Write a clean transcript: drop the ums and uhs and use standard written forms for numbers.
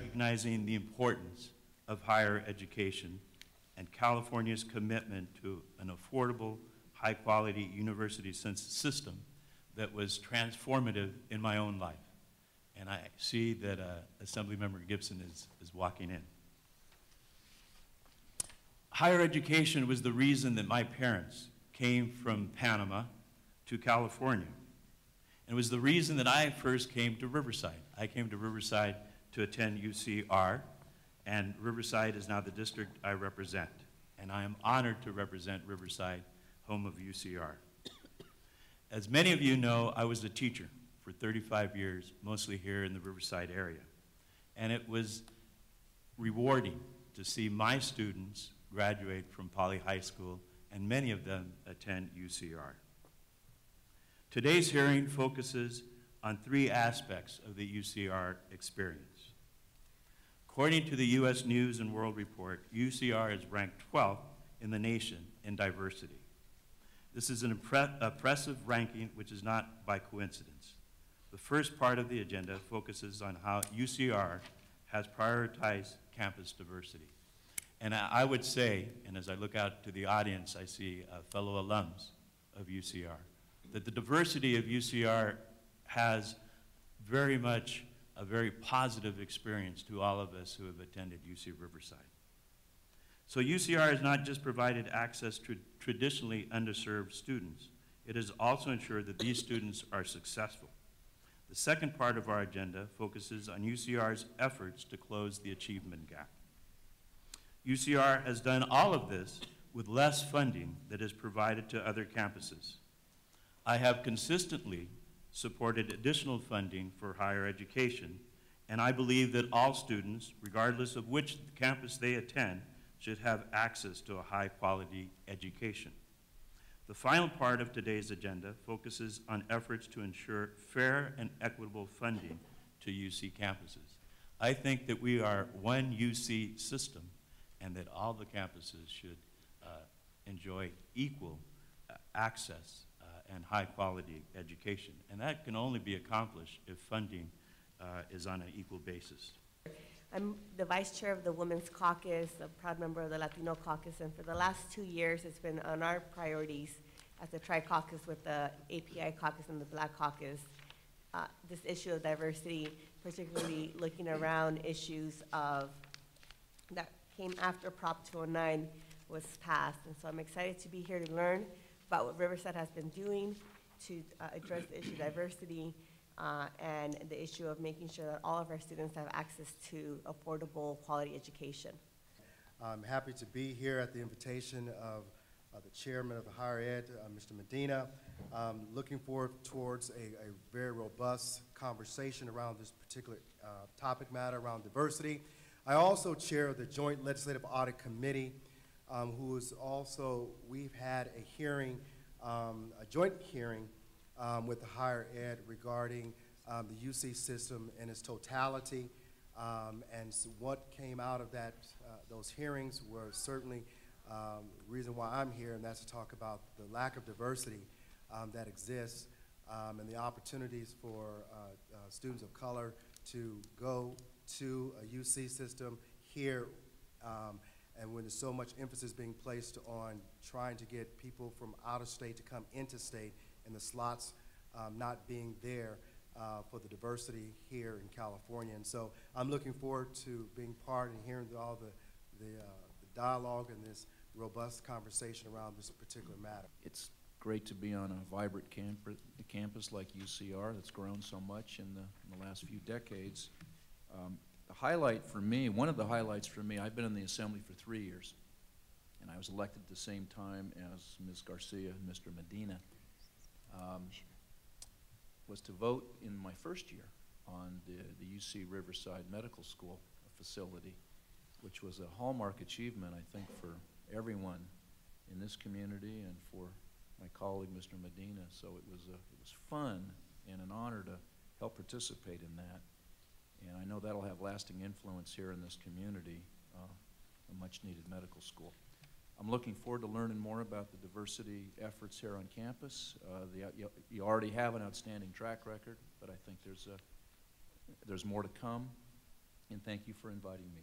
recognizing the importance of higher education and California's commitment to an affordable, high-quality university system that was transformative in my own life. And I see that Assemblymember Gibson is walking in. Higher education was the reason that my parents came from Panama to California. And it was the reason that I first came to Riverside. I came to Riverside to attend UCR, and Riverside is now the district I represent. And I am honored to represent Riverside, home of UCR. As many of you know, I was a teacher for 35 years, mostly here in the Riverside area. And it was rewarding to see my students graduate from Poly High School, and many of them attend UCR. Today's hearing focuses on 3 aspects of the UCR experience. According to the U.S. News and World Report, UCR is ranked 12th in the nation in diversity. This is an impressive ranking, which is not by coincidence. The first part of the agenda focuses on how UCR has prioritized campus diversity. And I would say, and as I look out to the audience, I see fellow alums of UCR, that the diversity of UCR has very much a very positive experience to all of us who have attended UC Riverside. So UCR has not just provided access to traditionally underserved students, it has also ensured that these students are successful. The second part of our agenda focuses on UCR's efforts to close the achievement gap. UCR has done all of this with less funding that is provided to other campuses. I have consistently supported additional funding for higher education, and I believe that all students, regardless of which campus they attend, should have access to a high-quality education. The final part of today's agenda focuses on efforts to ensure fair and equitable funding to UC campuses. I think that we are one UC system and that all the campuses should enjoy equal access and high-quality education. And that can only be accomplished if funding is on an equal basis. I'm the vice chair of the Women's Caucus, a proud member of the Latino Caucus, and for the last 2 years, it's been on our priorities as the Tri-Caucus with the API Caucus and the Black Caucus, this issue of diversity, particularly looking around issues of that came after Prop 209 was passed. And so I'm excited to be here to learn about what Riverside has been doing to address the issue of diversity and the issue of making sure that all of our students have access to affordable, quality education. I'm happy to be here at the invitation of the chairman of the higher ed, Mr. Medina. Looking forward towards a very robust conversation around this particular topic matter around diversity. I also chair the Joint Legislative Audit Committee, who is also, we've had a hearing, a joint hearing with the higher ed regarding the UC system in its totality. And so what came out of that, those hearings were certainly the reason why I'm here, and that's to talk about the lack of diversity that exists and the opportunities for students of color to go to a UC system here, and when there's so much emphasis being placed on trying to get people from out of state to come into state, and the slots not being there for the diversity here in California. And so I'm looking forward to being part and hearing all the dialogue and this robust conversation around this particular matter. It's great to be on a vibrant campus like UCR that's grown so much in the last few decades. The highlight for me, one of the highlights for me, I've been in the Assembly for 3 years, and I was elected at the same time as Ms. Garcia and Mr. Medina, was to vote in my first year on the UC Riverside Medical School facility, which was a hallmark achievement, I think, for everyone in this community and for my colleague, Mr. Medina. So it was fun and an honor to help participate in that. And I know that'll have lasting influence here in this community, a much-needed medical school. I'm looking forward to learning more about the diversity efforts here on campus. You already have an outstanding track record, but I think there's more to come. And thank you for inviting me.